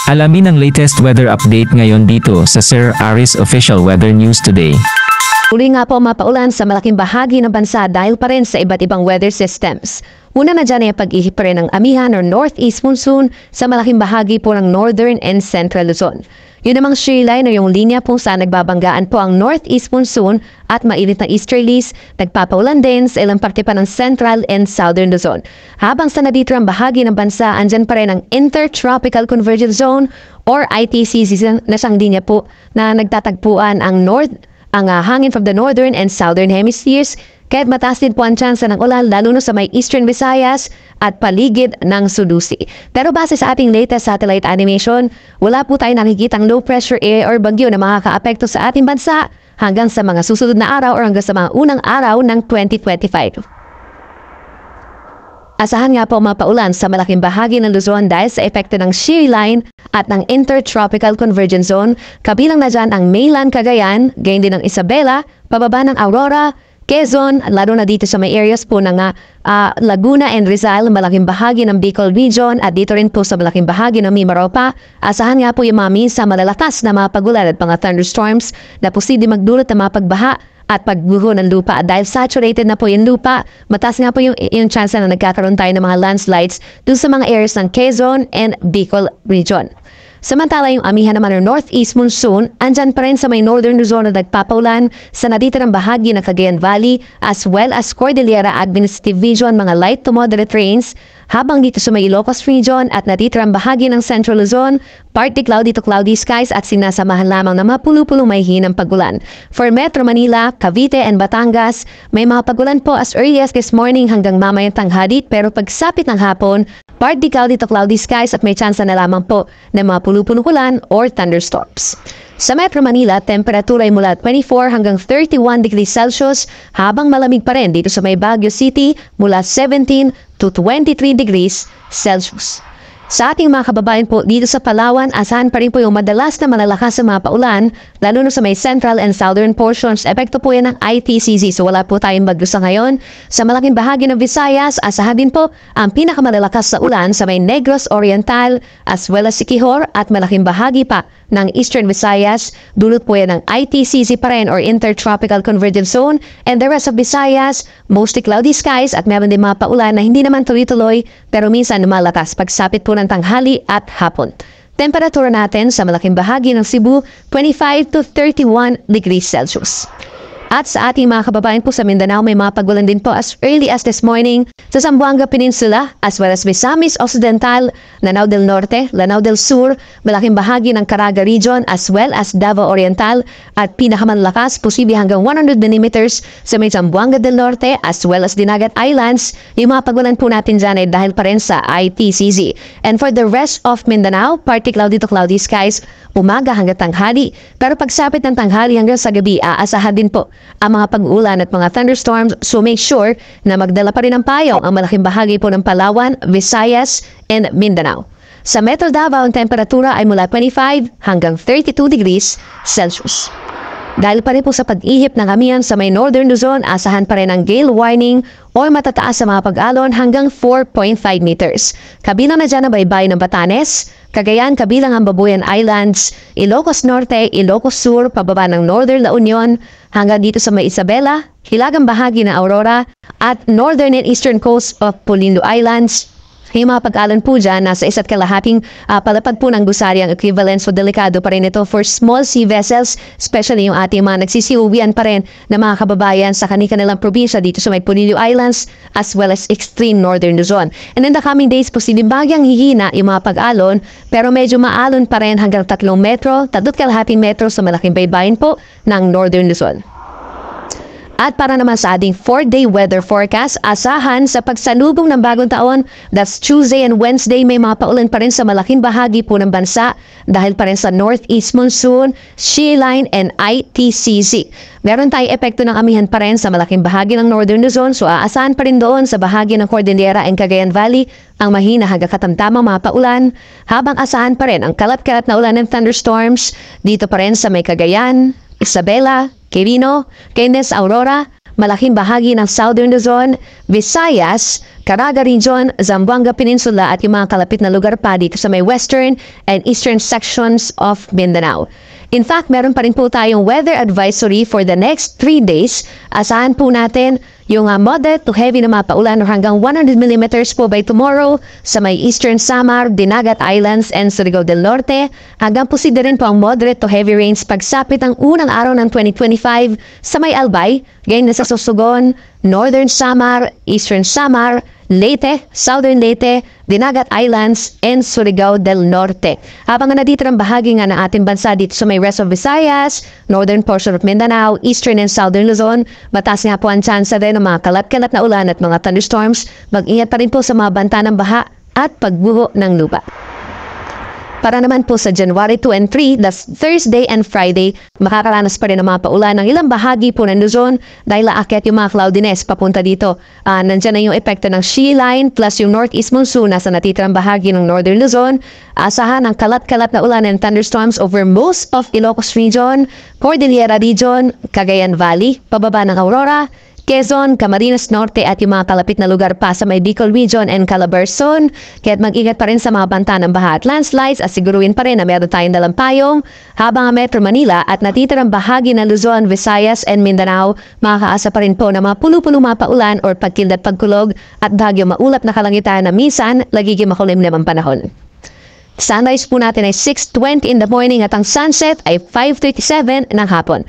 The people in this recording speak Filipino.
Alamin ang latest weather update ngayon dito sa Sir Aris Official Weather News Today. Uli nga po mapaulan sa malaking bahagi ng bansa dahil pa rin sa iba't ibang weather systems. Una na dyan ay pag-ihip pa rin ng amihan or northeast monsoon sa malaking bahagi po ng northern and central Luzon. Yun namang shear line o yung linya po saan nagbabanggaan po ang northeast monsoon at mainit na easterlies, nagpapaulan din sa ilang parte pa ng central and southern Luzon. Habang sa naditirang bahagi ng bansa, andyan pa rin ang intertropical convergence zone or ITCZ na siyang linya po na nagtatagpuan ang hangin from the northern and southern hemispheres. Kahit mataas din po ang tsansa ng ulan lalo na sa may Eastern Visayas at paligid ng Sulusi. Pero base sa ating latest satellite animation, wala po tayo nakikitang low pressure area or bagyo na makakaapekto sa ating bansa hanggang sa mga susunod na araw or hanggang sa mga unang araw ng 2025. Asahan nga po mapaulan sa malaking bahagi ng Luzon dahil sa epekto ng shear line at ng intertropical convergence zone. Kabilang na dyan ang mainland Cagayan, gayon din ng Isabela, pababa ng Aurora, Quezon, lalo na dito sa may areas po ng Laguna and Rizal, malaking bahagi ng Bicol Region at dito rin po sa malaking bahagi ng Mimaropa. Asahan nga po yung mga minsan malalakas na mga pagulan at mga thunderstorms na posibleng magdulot ng mga pagbaha at pagguho ng lupa. Dahil saturated na po yung lupa, mataas nga po yung chance na nagkakaroon tayo ng mga landslides dun sa mga areas ng Quezon and Bicol Region. Samantala yung amihan naman ng northeast monsoon, andyan pa rin sa may northern Luzon na nagpapaulan sa naditirang bahagi ng Cagayan Valley as well as Cordillera Administrative Region, mga light to moderate rains. Habang dito sa may Ilocos Region at natitirang bahagi ng Central Luzon, partly cloudy to cloudy skies at sinasamahan lamang ng mapulupulong may hinang pagulan. For Metro Manila, Cavite and Batangas, may mga pagulan po as early as this morning hanggang mamayang tanghali, pero pagsapit ng hapon, partly cloudy to cloudy skies at may chance na lamang po ng mga pulupulong ulan or thunderstorms. Sa Metro Manila, temperatura ay mula 24 hanggang 31 degrees Celsius, habang malamig pa rin dito sa may Baguio City mula 17 to 23 degrees Celsius. Sa ating mga kababayan po dito sa Palawan, asahan pa rin po yung madalas na malalakas sa mga paulan, lalo na sa may central and southern portions. Epekto po yan ng ITCZ, so wala po tayong bagyo sa ngayon. Sa malaking bahagi ng Visayas, asahan din po ang pinakamalalakas sa ulan sa may Negros Oriental as well as Siquijor at malaking bahagi pa ng Eastern Visayas. Dulot po yan ng ITCZ pa rin or Intertropical Convergence Zone, and the rest of Visayas, mostly cloudy skies at meron din mga paulan na hindi naman tuloy-tuloy pero minsan lumalakas pagsapit po ng tanghali at hapon. Temperatura natin sa malaking bahagi ng Cebu, 25 to 31 degrees Celsius. At sa ating mga kababayan po sa Mindanao, may mga pagulan din po as early as this morning sa Zamboanga Peninsula as well as Misamis Occidental, Lanao del Norte, Lanao del Sur, malaking bahagi ng Caraga Region as well as Davao Oriental at pinakamanlakas posible hanggang 100 millimeters sa may Zamboanga del Norte as well as Dinagat Islands. Yung mga pagulan po natin dyan ay dahil pa rin sa ITCZ. And for the rest of Mindanao, partly cloudy to cloudy skies, umaga hanggang tanghali. Pero pagsapit ng tanghali hanggang sa gabi, aasahan din po ang mga pag-ulan at mga thunderstorms, so make sure na magdala pa rin ng payong ang malaking bahagi po ng Palawan, Visayas, and Mindanao. Sa Metro Davao, ang temperatura ay mula 25 hanggang 32 degrees Celsius. Dahil pa rin po sa pag-ihip ng amihan sa may Northern Luzon, asahan pa rin ang gale warning o matataas sa mga pag-alon hanggang 4.5 meters. Kabilang na dyan ang baybay ng Batanes, Cagayan, kabilang ang Babuyan Islands, Ilocos Norte, Ilocos Sur, pababa ng Northern La Union, hanggang dito sa may Isabela, hilagang bahagi ng Aurora, at Northern and Eastern coast of Polindo Islands. Yung mga pag-alon po dyan, nasa 1.5 palapag po ng gusari ang equivalent, so delikado pa rin ito for small sea vessels, especially yung ating mga nagsisiuwian pa rin na mga kababayan sa kanilang probinsya dito sa may Polindo Islands as well as extreme northern Luzon. And in the coming days, posibleng bagyang hihina yung mga pag-alon, pero medyo maalon pa rin hanggang 3 metro, 3.5 metro sa malaking baybayin po ng northern Luzon. At para naman sa ating 4-day weather forecast, asahan sa pagsalubong ng bagong taon, that's Tuesday and Wednesday, may mga paulan pa rin sa malaking bahagi po ng bansa dahil pa rin sa northeast monsoon, shear line, and ITCZ. Meron tayong epekto ng amihan pa rin sa malaking bahagi ng northern Luzon, so aasahan pa rin doon sa bahagi ng Cordillera and Cagayan Valley ang mahina hanggang katamtamang mga paulan, habang asahan pa rin ang kalap-kalat na ulan ng thunderstorms dito pa rin sa may Cagayan, Isabela, Quirino, Caines, Aurora, malaking bahagi ng Southern Luzon, Visayas, Caraga Region, Zamboanga Peninsula at yung mga kalapit na lugar pa dito sa may western and eastern sections of Mindanao. In fact, meron pa rin po tayong weather advisory for the next 3 days. Asahan po natin yung moderate to heavy na mapaulan or hanggang 100 millimeters po by tomorrow sa may Eastern Samar, Dinagat Islands, and Surigao del Norte. Hanggang posible rin po ang moderate to heavy rains pagsapit ang unang araw ng 2025 sa may Albay, gayon na sa Sorsogon, Northern Samar, Eastern Samar, Leyte, Southern Leyte, Dinagat Islands, and Surigao del Norte. Habang nga nandito ang bahagi nga ng ating bansa dito sa may rest of Visayas, northern portion of Mindanao, eastern and southern Luzon, mataas nga po ang chance rin ng mga kalat-kalat na ulan at mga thunderstorms. Mag-ingat pa rin po sa mga banta ng baha at pagbuho ng lupa. Para naman po sa January 2 and 3, that's Thursday and Friday, makakaranas pa rin ng mga paulan ng ilang bahagi po ng Luzon dahil aakyat yung mga cloudiness papunta dito. Nandyan na yung epekto ng She Line plus yung northeast monsoon nasa natitirang bahagi ng Northern Luzon. Asahan ang kalat-kalat na ulan and thunderstorms over most of Ilocos Region, Cordillera Region, Cagayan Valley, pababa ng Aurora, Quezon, Camarines Norte at yung mga kalapit na lugar pa sa may Bicol Region and Calabarzon. Kaya't mag-ingat pa rin sa mga banta ng baha at landslides at siguruhin pa rin na meron tayong dalang payong. Habang ang Metro Manila at natitirang bahagi ng Luzon, Visayas and Mindanao, makakaasa pa rin po na mga pulo-pulo mga paulan or pagkildat pagkulog at bahagyo maulap na kalangitan na minsan lagiging makulimlim ang panahon. Sunrise po natin ay 6:20 in the morning at ang sunset ay 5:37 ng hapon.